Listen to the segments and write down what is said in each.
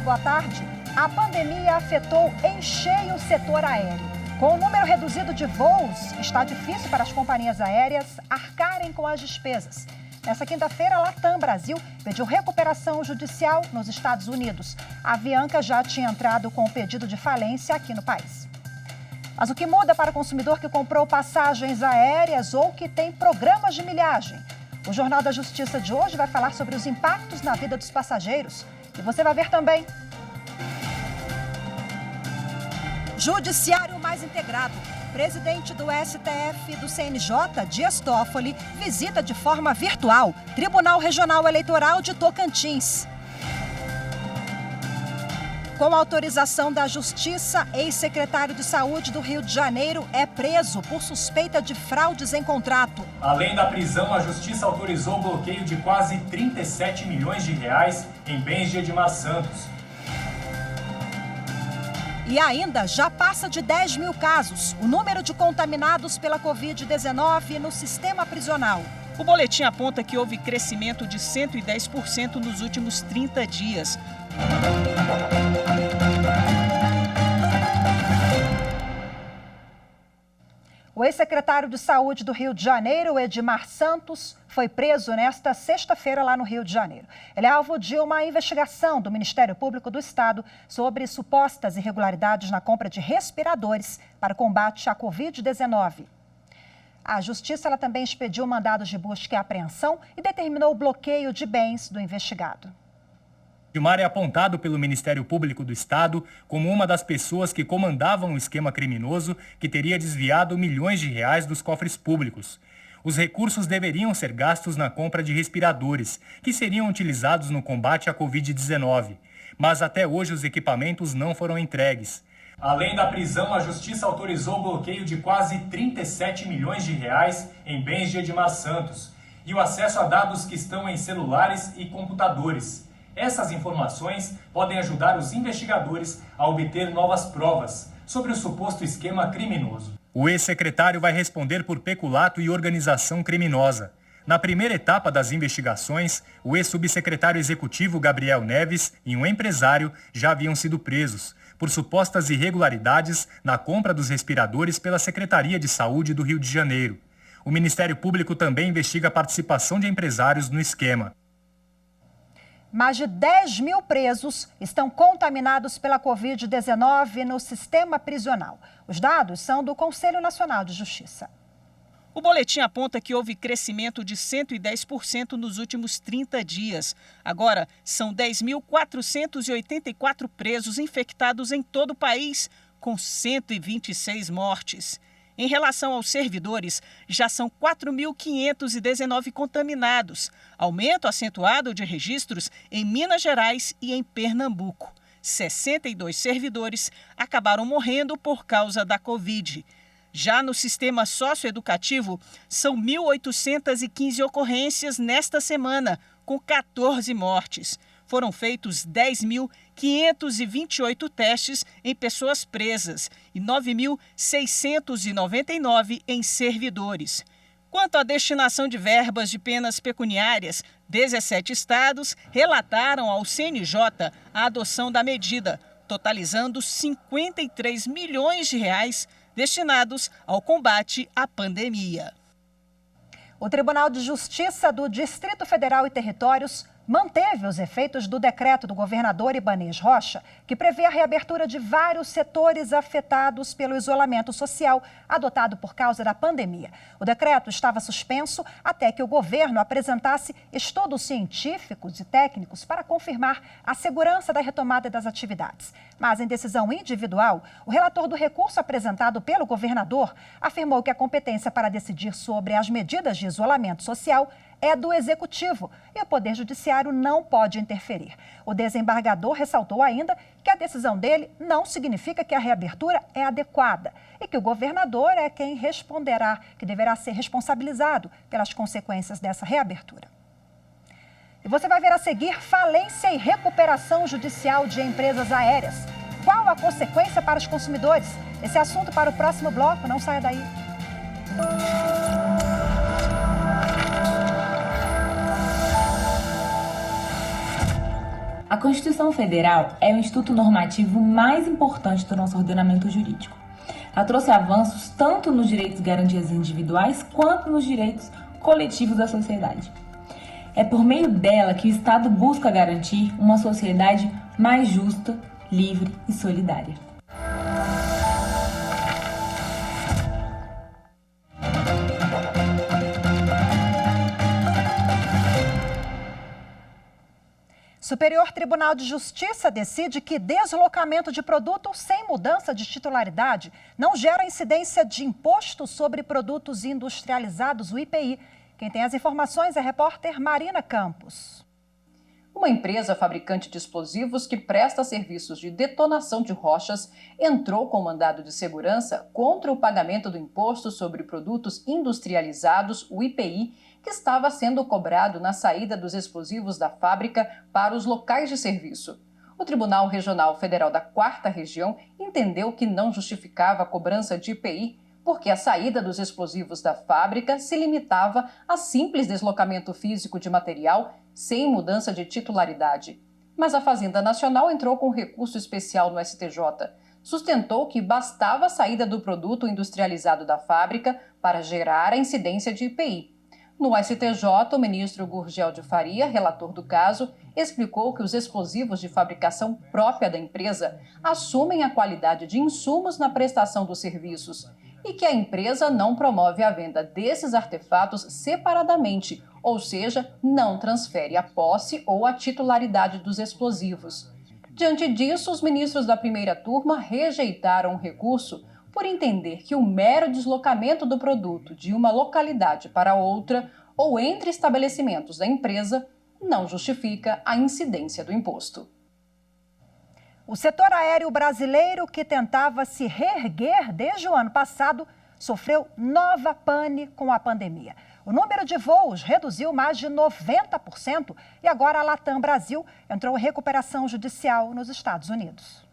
boa tarde. A pandemia afetou em cheio o setor aéreo. Com o número reduzido de voos, está difícil para as companhias aéreas arcarem com as despesas. Nessa quinta-feira, a Latam Brasil pediu recuperação judicial nos Estados Unidos. A Avianca já tinha entrado com o pedido de falência aqui no país. Mas o que muda para o consumidor que comprou passagens aéreas ou que tem programas de milhagem? O Jornal da Justiça de hoje vai falar sobre os impactos na vida dos passageiros. E você vai ver também. Judiciário mais integrado. Presidente do STF e do CNJ, Dias Toffoli, visita de forma virtual Tribunal Regional Eleitoral de Tocantins. Com autorização da Justiça, ex-secretário de Saúde do Rio de Janeiro é preso por suspeita de fraudes em contrato. Além da prisão, a Justiça autorizou o bloqueio de quase 37 milhões de reais em bens de Edmar Santos. E ainda já passa de 10 mil casos o número de contaminados pela Covid-19 no sistema prisional. O boletim aponta que houve crescimento de 110% nos últimos 30 dias. O ex-secretário de Saúde do Rio de Janeiro, Edmar Santos, foi preso nesta sexta-feira lá no Rio de Janeiro. Ele é alvo de uma investigação do Ministério Público do Estado sobre supostas irregularidades na compra de respiradores para combate à Covid-19. A Justiça também expediu mandados de busca e apreensão e determinou o bloqueio de bens do investigado. Edmar é apontado pelo Ministério Público do Estado como uma das pessoas que comandavam o esquema criminoso que teria desviado milhões de reais dos cofres públicos. Os recursos deveriam ser gastos na compra de respiradores, que seriam utilizados no combate à Covid-19. Mas até hoje os equipamentos não foram entregues. Além da prisão, a Justiça autorizou o bloqueio de quase 37 milhões de reais em bens de Edmar Santos e o acesso a dados que estão em celulares e computadores. Essas informações podem ajudar os investigadores a obter novas provas sobre o suposto esquema criminoso. O ex-secretário vai responder por peculato e organização criminosa. Na primeira etapa das investigações, o ex-subsecretário executivo Gabriel Neves e um empresário já haviam sido presos por supostas irregularidades na compra dos respiradores pela Secretaria de Saúde do Rio de Janeiro. O Ministério Público também investiga a participação de empresários no esquema. Mais de 10 mil presos estão contaminados pela Covid-19 no sistema prisional. Os dados são do Conselho Nacional de Justiça. O boletim aponta que houve crescimento de 110% nos últimos 30 dias. Agora, são 10.484 presos infectados em todo o país, com 126 mortes. Em relação aos servidores, já são 4.519 contaminados, aumento acentuado de registros em Minas Gerais e em Pernambuco. 62 servidores acabaram morrendo por causa da Covid. Já no sistema socioeducativo, são 1.815 ocorrências nesta semana, com 14 mortes. Foram feitos 10.528 testes em pessoas presas e 9.699 em servidores. Quanto à destinação de verbas de penas pecuniárias, 17 estados relataram ao CNJ a adoção da medida, totalizando 53 milhões de reais destinados ao combate à pandemia. O Tribunal de Justiça do Distrito Federal e Territórios manteve os efeitos do decreto do governador Ibanez Rocha, que prevê a reabertura de vários setores afetados pelo isolamento social adotado por causa da pandemia. O decreto estava suspenso até que o governo apresentasse estudos científicos e técnicos para confirmar a segurança da retomada das atividades. Mas, em decisão individual, o relator do recurso apresentado pelo governador afirmou que a competência para decidir sobre as medidas de isolamento social é do Executivo e o Poder Judiciário não pode interferir. O desembargador ressaltou ainda que a decisão dele não significa que a reabertura é adequada e que o governador é quem responderá, que deverá ser responsabilizado pelas consequências dessa reabertura. E você vai ver a seguir falência e recuperação judicial de empresas aéreas. Qual a consequência para os consumidores? Esse assunto para o próximo bloco, não saia daí. A Constituição Federal é o instituto normativo mais importante do nosso ordenamento jurídico. Ela trouxe avanços tanto nos direitos e garantias individuais quanto nos direitos coletivos da sociedade. É por meio dela que o Estado busca garantir uma sociedade mais justa, livre e solidária. Superior Tribunal de Justiça decide que deslocamento de produto sem mudança de titularidade não gera incidência de imposto sobre produtos industrializados, o IPI. Quem tem as informações é a repórter Marina Campos. Uma empresa fabricante de explosivos que presta serviços de detonação de rochas entrou com mandado de segurança contra o pagamento do Imposto sobre Produtos Industrializados, o IPI, que estava sendo cobrado na saída dos explosivos da fábrica para os locais de serviço. O Tribunal Regional Federal da 4ª Região entendeu que não justificava a cobrança de IPI porque a saída dos explosivos da fábrica se limitava a simples deslocamento físico de material sem mudança de titularidade. Mas a Fazenda Nacional entrou com recurso especial no STJ. Sustentou que bastava a saída do produto industrializado da fábrica para gerar a incidência de IPI. No STJ, o ministro Gurgel de Faria, relator do caso, explicou que os explosivos de fabricação própria da empresa assumem a qualidade de insumos na prestação dos serviços e que a empresa não promove a venda desses artefatos separadamente, ou seja, não transfere a posse ou a titularidade dos explosivos. Diante disso, os ministros da primeira turma rejeitaram o recurso por entender que o mero deslocamento do produto de uma localidade para outra ou entre estabelecimentos da empresa não justifica a incidência do imposto. O setor aéreo brasileiro, que tentava se reerguer desde o ano passado, sofreu nova pane com a pandemia. O número de voos reduziu mais de 90% e agora a Latam Brasil entrou em recuperação judicial nos Estados Unidos.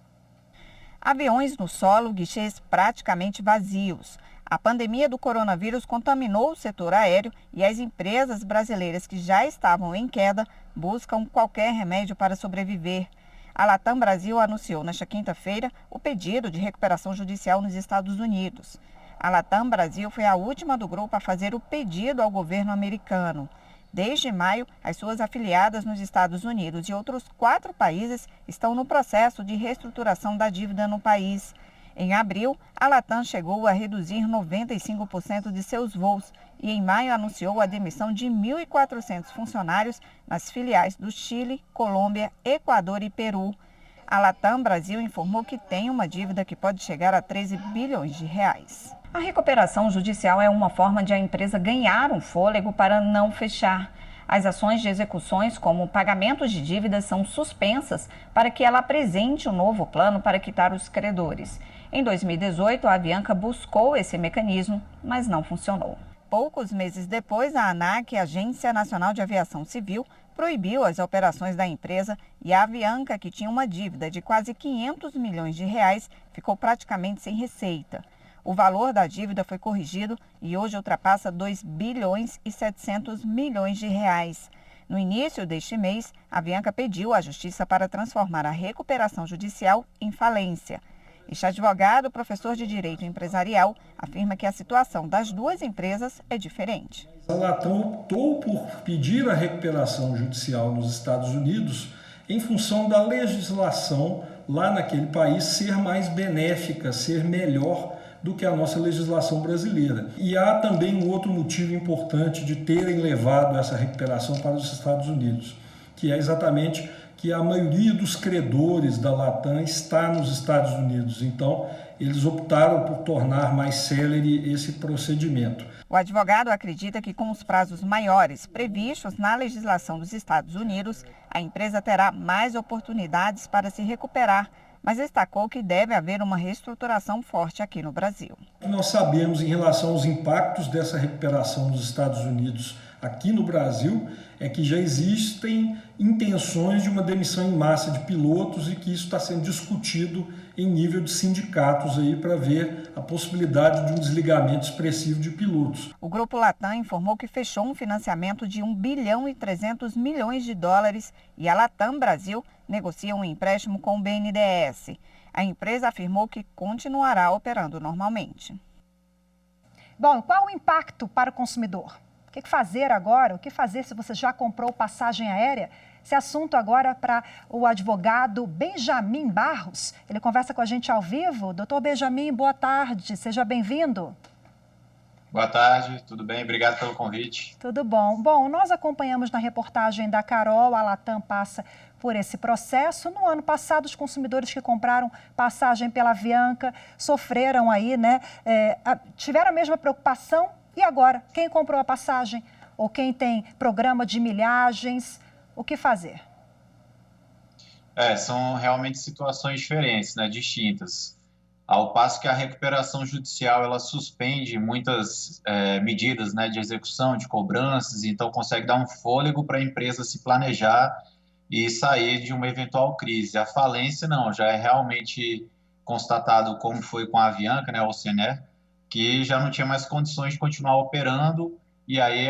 Aviões no solo, guichês praticamente vazios. A pandemia do coronavírus contaminou o setor aéreo e as empresas brasileiras que já estavam em queda buscam qualquer remédio para sobreviver. A Latam Brasil anunciou nesta quinta-feira o pedido de recuperação judicial nos Estados Unidos. A Latam Brasil foi a última do grupo a fazer o pedido ao governo americano. Desde maio, as suas afiliadas nos Estados Unidos e outros 4 países estão no processo de reestruturação da dívida no país. Em abril, a Latam chegou a reduzir 95% de seus voos e em maio anunciou a demissão de 1.400 funcionários nas filiais do Chile, Colômbia, Equador e Peru. A Latam Brasil informou que tem uma dívida que pode chegar a 13 bilhões de reais. A recuperação judicial é uma forma de a empresa ganhar um fôlego para não fechar. As ações de execuções, como pagamentos de dívidas, são suspensas para que ela apresente um novo plano para quitar os credores. Em 2018, a Avianca buscou esse mecanismo, mas não funcionou. Poucos meses depois, a ANAC, Agência Nacional de Aviação Civil, proibiu as operações da empresa e a Avianca, que tinha uma dívida de quase 500 milhões de reais, ficou praticamente sem receita. O valor da dívida foi corrigido e hoje ultrapassa 2 bilhões e 700 milhões de reais. No início deste mês, a Avianca pediu à Justiça para transformar a recuperação judicial em falência. Este advogado, professor de Direito Empresarial, afirma que a situação das duas empresas é diferente. A Latam optou por pedir a recuperação judicial nos Estados Unidos em função da legislação lá naquele país ser mais benéfica, ser melhor do que a nossa legislação brasileira. E há também um outro motivo importante de terem levado essa recuperação para os Estados Unidos, que é exatamente que a maioria dos credores da Latam está nos Estados Unidos. Então, eles optaram por tornar mais célere esse procedimento. O advogado acredita que com os prazos maiores previstos na legislação dos Estados Unidos, a empresa terá mais oportunidades para se recuperar, mas destacou que deve haver uma reestruturação forte aqui no Brasil. Nós sabemos em relação aos impactos dessa recuperação nos Estados Unidos aqui no Brasil é que já existem intenções de uma demissão em massa de pilotos e que isso está sendo discutido em nível de sindicatos aí para ver a possibilidade de um desligamento expressivo de pilotos. O Grupo Latam informou que fechou um financiamento de 1 bilhão e 300 milhões de dólares e a Latam Brasil negocia um empréstimo com o BNDES. A empresa afirmou que continuará operando normalmente. Bom, qual o impacto para o consumidor? O que fazer agora? O que fazer se você já comprou passagem aérea? Esse assunto agora para o advogado Benjamin Barros. Ele conversa com a gente ao vivo. Doutor Benjamin, boa tarde. Seja bem-vindo. Boa tarde, tudo bem? Obrigado pelo convite. Tudo bom. Bom, nós acompanhamos na reportagem da Carol, a Latam passa por esse processo. No ano passado, os consumidores que compraram passagem pela Avianca sofreram aí, né? Tiveram a mesma preocupação. E agora, quem comprou a passagem ou quem tem programa de milhagens, o que fazer? São realmente situações diferentes, né? Distintas. Ao passo que a recuperação judicial ela suspende muitas medidas, né, de execução, de cobranças, então consegue dar um fôlego para a empresa se planejar e sair de uma eventual crise. A falência não, já é realmente constatado, como foi com a Avianca, né, a Oceanair, que já não tinha mais condições de continuar operando, e aí,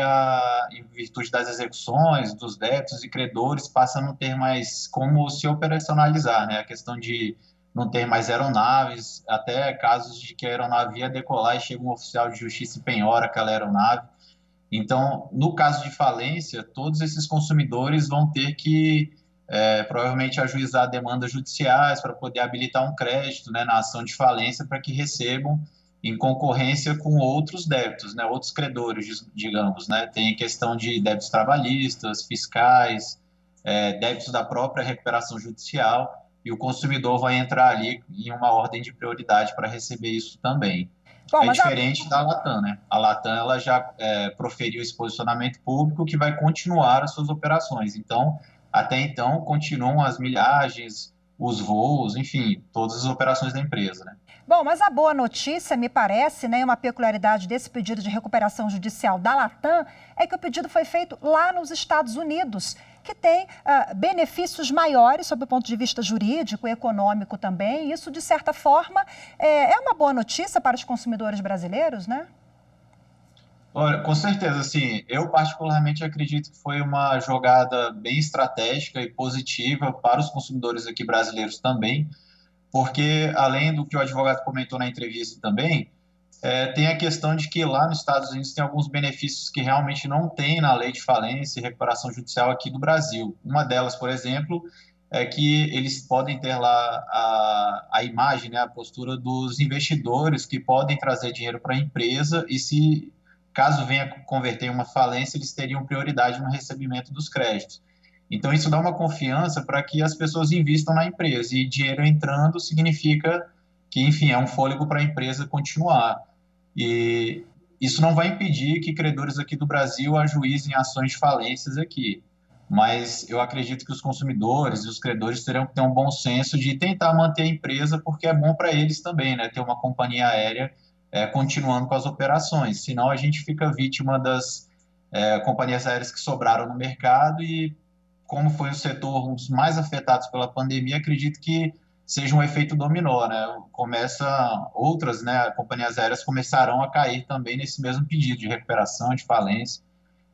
em virtude das execuções, dos débitos e credores, passa a não ter mais como se operacionalizar, né? A questão de não ter mais aeronaves, até casos de que a aeronave ia decolar e chega um oficial de justiça e penhora aquela aeronave. Então, no caso de falência, todos esses consumidores vão ter que, provavelmente, ajuizar demandas judiciais para poder habilitar um crédito, né, na ação de falência para que recebam em concorrência com outros débitos, né, outros credores, digamos, né, tem a questão de débitos trabalhistas, fiscais, débitos da própria recuperação judicial, e o consumidor vai entrar ali em uma ordem de prioridade para receber isso também. Bom, é diferente da Latam, né? A Latam ela já proferiu esse posicionamento público que vai continuar as suas operações. Então, até então, continuam as milhagens, os voos, enfim, todas as operações da empresa, né? Bom, mas a boa notícia, me parece, né, uma peculiaridade desse pedido de recuperação judicial da Latam, é que o pedido foi feito lá nos Estados Unidos, que tem benefícios maiores sob o ponto de vista jurídico e econômico também. Isso, de certa forma, é uma boa notícia para os consumidores brasileiros, né? Olha, com certeza, assim, eu particularmente acredito que foi uma jogada bem estratégica e positiva para os consumidores aqui brasileiros também, porque, além do que o advogado comentou na entrevista também, tem a questão de que lá nos Estados Unidos tem alguns benefícios que realmente não tem na lei de falência e recuperação judicial aqui do Brasil. Uma delas, por exemplo, é que eles podem ter lá a imagem, né, a postura dos investidores que podem trazer dinheiro para a empresa e se caso venha converter em uma falência, eles teriam prioridade no recebimento dos créditos. Então, isso dá uma confiança para que as pessoas investam na empresa. E dinheiro entrando significa que, enfim, é um fôlego para a empresa continuar. E isso não vai impedir que credores aqui do Brasil ajuizem ações de falências aqui. Mas eu acredito que os consumidores e os credores terão que ter um bom senso de tentar manter a empresa, porque é bom para eles também, né? Ter uma companhia aérea continuando com as operações. Senão, a gente fica vítima das companhias aéreas que sobraram no mercado e, como foi o setor um dos mais afetados pela pandemia, acredito que seja um efeito dominó, né? Outras, né, companhias aéreas começarão a cair também nesse mesmo pedido de recuperação, de falência.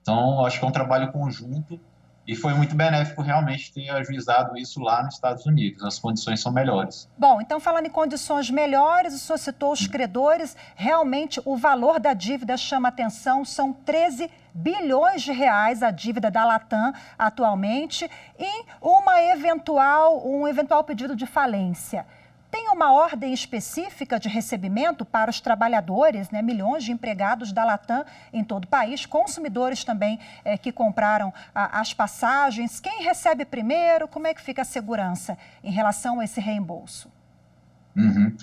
Então, acho que é um trabalho conjunto e foi muito benéfico realmente ter ajuizado isso lá nos Estados Unidos. As condições são melhores. Bom, então falando em condições melhores, o senhor citou os credores, realmente o valor da dívida chama atenção, são 13 bilhões de reais a dívida da Latam atualmente e um eventual pedido de falência. Tem uma ordem específica de recebimento para os trabalhadores, né? Milhões de empregados da Latam em todo o país, consumidores também que compraram as passagens. Quem recebe primeiro? Como é que fica a segurança em relação a esse reembolso? Uhum.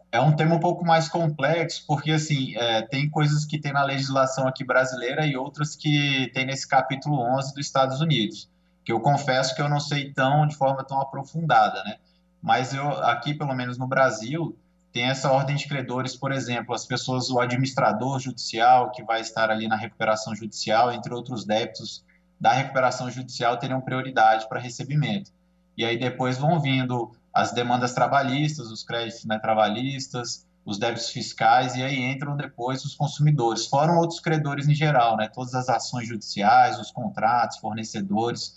É um tema um pouco mais complexo, porque assim, tem coisas que tem na legislação aqui brasileira e outras que tem nesse capítulo 11 dos Estados Unidos, que eu confesso que eu não sei de forma tão aprofundada, né? Mas aqui, pelo menos no Brasil, tem essa ordem de credores, por exemplo, as pessoas, o administrador judicial, que vai estar ali na recuperação judicial, entre outros débitos da recuperação judicial, teriam prioridade para recebimento. E aí depois vão vindo as demandas trabalhistas, os créditos, né, trabalhistas, os débitos fiscais, e aí entram depois os consumidores, fora outros credores em geral, né, todas as ações judiciais, os contratos, fornecedores.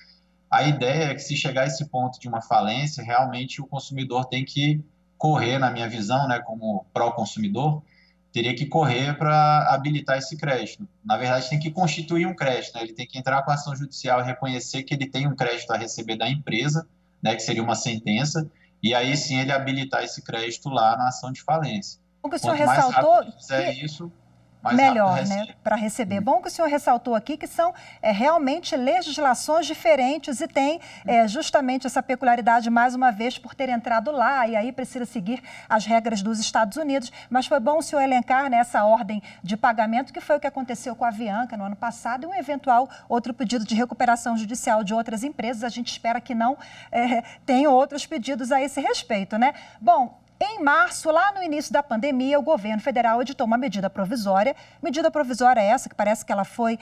A ideia é que, se chegar a esse ponto de uma falência, realmente o consumidor tem que correr, na minha visão, né, como pró-consumidor, teria que correr para habilitar esse crédito. Na verdade, tem que constituir um crédito, né? Ele tem que entrar com a ação judicial e reconhecer que ele tem um crédito a receber da empresa, né, que seria uma sentença, e aí sim ele habilitar esse crédito lá na ação de falência. O que o senhor ressaltou isso, melhor, né, para receber. Bom que o senhor ressaltou aqui que são realmente legislações diferentes e tem justamente essa peculiaridade, mais uma vez, por ter entrado lá, e aí precisa seguir as regras dos Estados Unidos. Mas foi bom o senhor elencar nessa ordem de pagamento, que foi o que aconteceu com a Avianca no ano passado, e um eventual outro pedido de recuperação judicial de outras empresas. A gente espera que não tenham outros pedidos a esse respeito, né? Bom, em março, lá no início da pandemia, o governo federal editou uma medida provisória. Medida provisória essa, que parece que ela foi,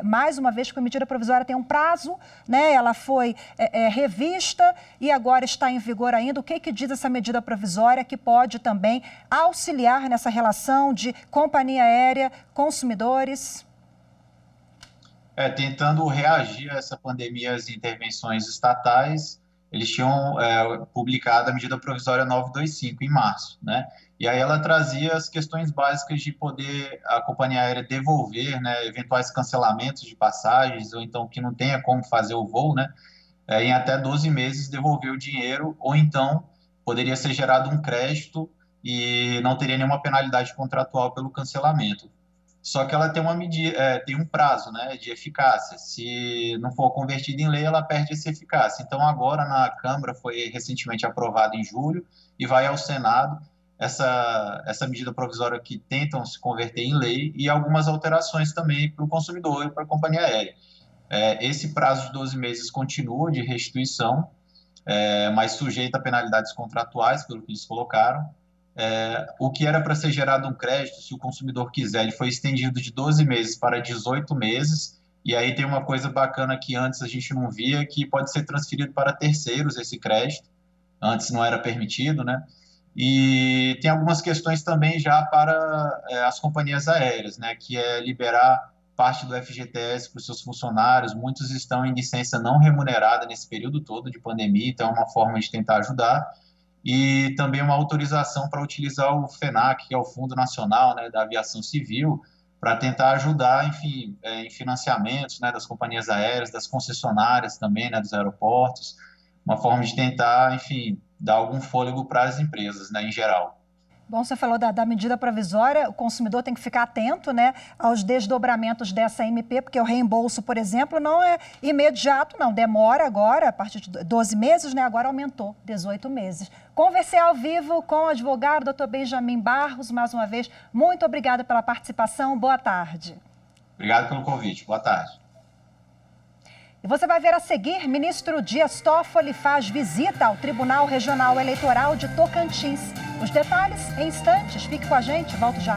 mais uma vez, que a medida provisória tem um prazo, né? Ela foi revista e agora está em vigor ainda. O que diz essa medida provisória que pode também auxiliar nessa relação de companhia aérea, consumidores? Tentando reagir a essa pandemia, as intervenções estatais, eles tinham publicado a medida provisória 925 em março, né? E aí ela trazia as questões básicas de poder a companhia aérea devolver, né, eventuais cancelamentos de passagens, ou então que não tenha como fazer o voo, né, em até 12 meses devolver o dinheiro, ou então poderia ser gerado um crédito e não teria nenhuma penalidade contratual pelo cancelamento. Só que ela tem uma medida, tem um prazo, né, de eficácia. Se não for convertida em lei, ela perde essa eficácia. Então, agora na Câmara foi recentemente aprovada em julho e vai ao Senado essa medida provisória que tentam se converter em lei e algumas alterações também para o consumidor e para a companhia aérea. Esse prazo de 12 meses continua de restituição, mas sujeito a penalidades contratuais, pelo que eles colocaram. O que era para ser gerado um crédito, se o consumidor quiser, ele foi estendido de 12 meses para 18 meses, e aí tem uma coisa bacana que antes a gente não via, que pode ser transferido para terceiros esse crédito, antes não era permitido, né? E tem algumas questões também já para as companhias aéreas, né, que é liberar parte do FGTS para os seus funcionários. Muitos estão em licença não remunerada nesse período todo de pandemia, então é uma forma de tentar ajudar. E também uma autorização para utilizar o FENAC, que é o Fundo Nacional, né, da Aviação Civil, para tentar ajudar, enfim, em financiamentos, né, das companhias aéreas, das concessionárias também, né, dos aeroportos, uma forma de tentar, enfim, dar algum fôlego para as empresas, né, em geral. Bom, você falou da medida provisória, o consumidor tem que ficar atento, né, aos desdobramentos dessa MP, porque o reembolso, por exemplo, não é imediato, não, demora agora, a partir de 12 meses, né, agora aumentou, 18 meses. Conversei ao vivo com o advogado Dr. Benjamin Barros, mais uma vez, muito obrigada pela participação, boa tarde. Obrigado pelo convite, boa tarde. E você vai ver a seguir, ministro Dias Toffoli faz visita ao Tribunal Regional Eleitoral de Tocantins. Os detalhes em instantes. Fique com a gente, volto já.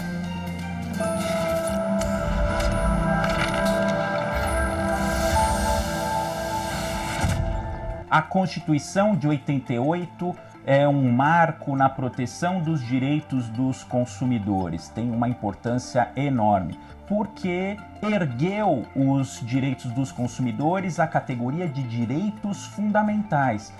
A Constituição de 88 é um marco na proteção dos direitos dos consumidores. Tem uma importância enorme, porque ergueu os direitos dos consumidores à categoria de direitos fundamentais.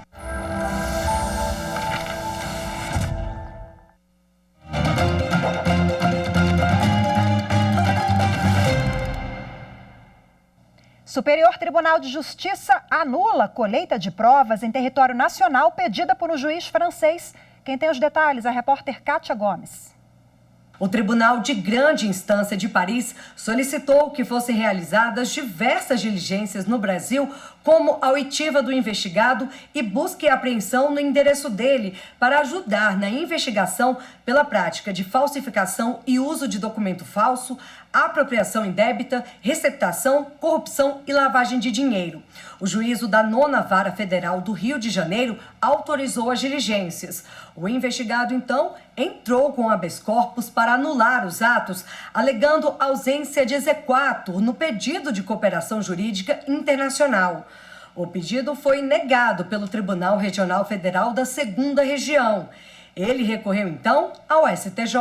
Superior Tribunal de Justiça anula colheita de provas em território nacional pedida por um juiz francês. Quem tem os detalhes é a repórter Kátia Gomes. O Tribunal de Grande Instância de Paris solicitou que fossem realizadas diversas diligências no Brasil como a oitiva do investigado e busca e apreensão no endereço dele para ajudar na investigação pela prática de falsificação e uso de documento falso, apropriação indébita, receptação, corrupção e lavagem de dinheiro. O juízo da 9ª Vara Federal do Rio de Janeiro autorizou as diligências. O investigado, então, entrou com habeas corpus para anular os atos, alegando ausência de exequatur no pedido de cooperação jurídica internacional. O pedido foi negado pelo Tribunal Regional Federal da 2ª Região. Ele recorreu, então, ao STJ.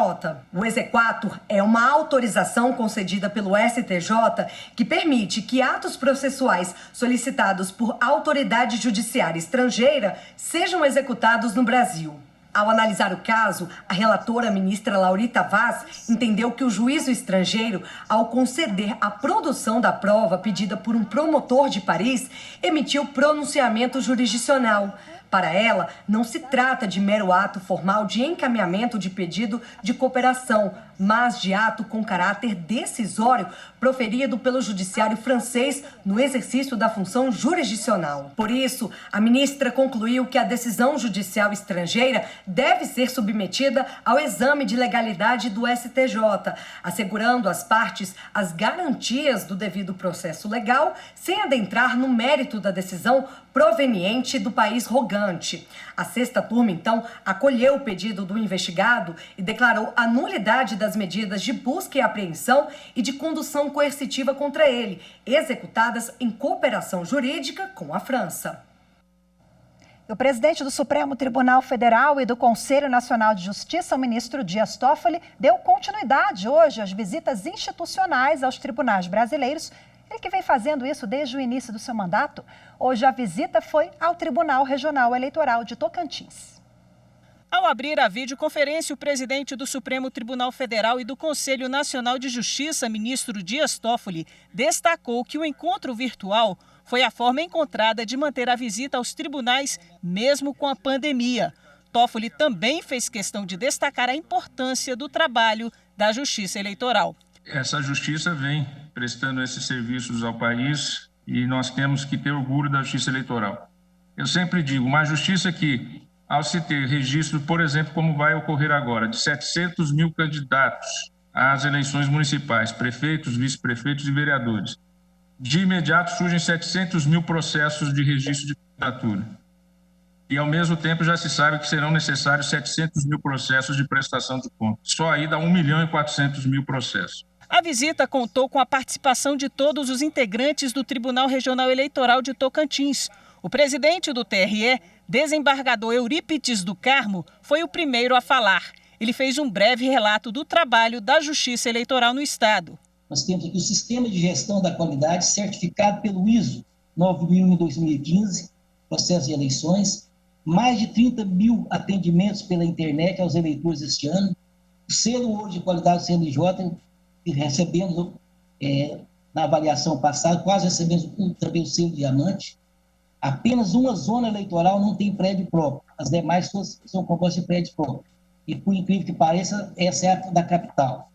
O exequatur é uma autorização concedida pelo STJ que permite que atos processuais solicitados por autoridade judiciária estrangeira sejam executados no Brasil. Ao analisar o caso, a relatora ministra Laurita Vaz entendeu que o juízo estrangeiro, ao conceder a produção da prova pedida por um promotor de Paris, emitiu pronunciamento jurisdicional. Para ela, não se trata de mero ato formal de encaminhamento de pedido de cooperação, mas de ato com caráter decisório proferido pelo judiciário francês no exercício da função jurisdicional. Por isso, a ministra concluiu que a decisão judicial estrangeira deve ser submetida ao exame de legalidade do STJ, assegurando às partes as garantias do devido processo legal, sem adentrar no mérito da decisão proveniente do país rogante. A 6ª turma, então, acolheu o pedido do investigado e declarou a nulidade das medidas de busca e apreensão e de condução coercitiva contra ele, executadas em cooperação jurídica com a França. O presidente do Supremo Tribunal Federal e do Conselho Nacional de Justiça, o ministro Dias Toffoli, deu continuidade hoje às visitas institucionais aos tribunais brasileiros. Ele que vem fazendo isso desde o início do seu mandato. Hoje a visita foi ao Tribunal Regional Eleitoral de Tocantins. Ao abrir a videoconferência, o presidente do Supremo Tribunal Federal e do Conselho Nacional de Justiça, ministro Dias Toffoli, destacou que o encontro virtual foi a forma encontrada de manter a visita aos tribunais, mesmo com a pandemia. Toffoli também fez questão de destacar a importância do trabalho da Justiça Eleitoral. Essa justiça vem prestando esses serviços ao país e nós temos que ter orgulho da justiça eleitoral. Eu sempre digo, uma justiça que, ao se ter registro, por exemplo, como vai ocorrer agora, de 700 mil candidatos às eleições municipais, prefeitos, vice-prefeitos e vereadores, de imediato surgem 700 mil processos de registro de candidatura. E, ao mesmo tempo, já se sabe que serão necessários 700 mil processos de prestação de contas. Só aí dá 1.400.000 processos. A visita contou com a participação de todos os integrantes do Tribunal Regional Eleitoral de Tocantins. O presidente do TRE, desembargador Eurípides do Carmo, foi o primeiro a falar. Ele fez um breve relato do trabalho da Justiça Eleitoral no Estado. Nós temos aqui o Sistema de Gestão da Qualidade, certificado pelo ISO 9001 em 2015, processo de eleições, mais de 30 mil atendimentos pela internet aos eleitores este ano, o selo Ouro de Qualidade do CNJ, recebemos na avaliação passada, quase recebemos também o selo Diamante. Apenas uma zona eleitoral não tem prédio próprio, as demais são compostas de prédio próprio. E, por incrível que pareça, essa é a da capital.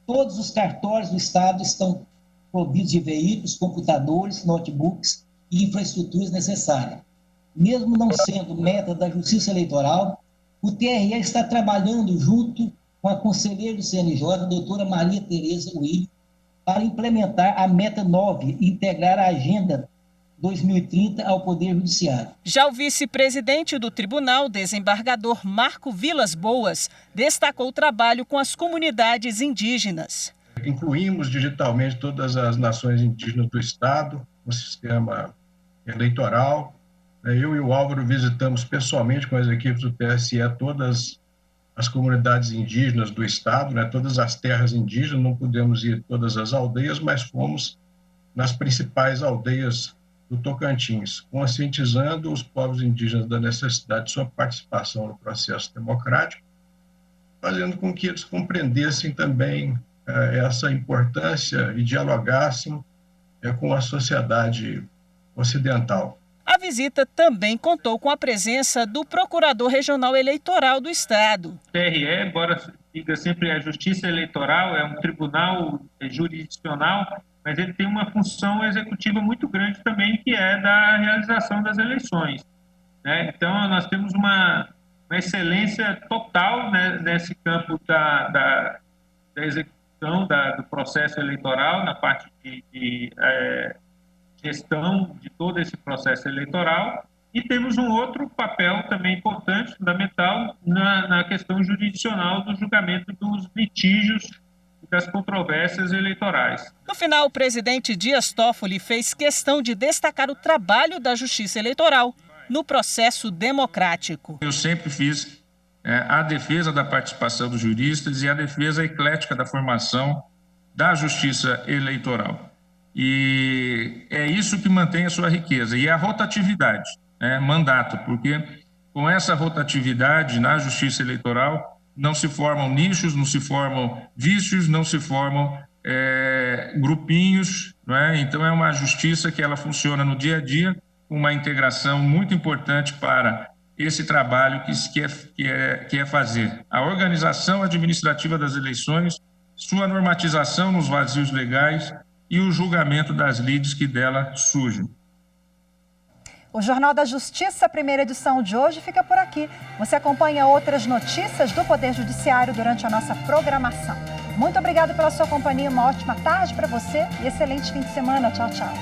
Todos os cartórios do Estado estão providos de veículos, computadores, notebooks e infraestruturas necessárias. Mesmo não sendo meta da Justiça Eleitoral, o TRE está trabalhando junto com a conselheira do CNJ, a doutora Maria Tereza Willi, para implementar a meta 9 e integrar a agenda 2030 ao Poder Judiciário. Já o vice-presidente do tribunal, desembargador Marco Vilas Boas, destacou o trabalho com as comunidades indígenas. Incluímos digitalmente todas as nações indígenas do Estado no sistema eleitoral. Eu e o Álvaro visitamos pessoalmente com as equipes do TSE todas as comunidades indígenas do Estado, todas as terras indígenas, não pudemos ir todas as aldeias, mas fomos nas principais aldeias do Tocantins, conscientizando os povos indígenas da necessidade de sua participação no processo democrático, fazendo com que eles compreendessem também essa importância e dialogassem com a sociedade ocidental. A visita também contou com a presença do Procurador Regional Eleitoral do Estado. O TRE, embora diga sempre a Justiça Eleitoral, é um tribunal jurisdicional, mas ele tem uma função executiva muito grande também, que é da realização das eleições, né? Então, nós temos uma excelência total, né, nesse campo da execução do processo eleitoral, na parte de gestão de todo esse processo eleitoral, e temos um outro papel também importante, fundamental, na questão jurisdicional do julgamento dos litígios e das controvérsias eleitorais. No final, o presidente Dias Toffoli fez questão de destacar o trabalho da Justiça Eleitoral no processo democrático. Eu sempre fiz a defesa da participação dos juristas e a defesa eclética da formação da Justiça Eleitoral. E é isso que mantém a sua riqueza. E a rotatividade, mandato, porque com essa rotatividade na Justiça Eleitoral não se formam nichos, não se formam vícios, não se formam grupinhos, não é? Então é uma justiça que ela funciona no dia a dia, uma integração muito importante para esse trabalho que é fazer a organização administrativa das eleições, sua normatização nos vazios legais e o julgamento das lides que dela surgem. O Jornal da Justiça, primeira edição de hoje, fica por aqui. Você acompanha outras notícias do Poder Judiciário durante a nossa programação. Muito obrigada pela sua companhia, uma ótima tarde para você e excelente fim de semana. Tchau, tchau.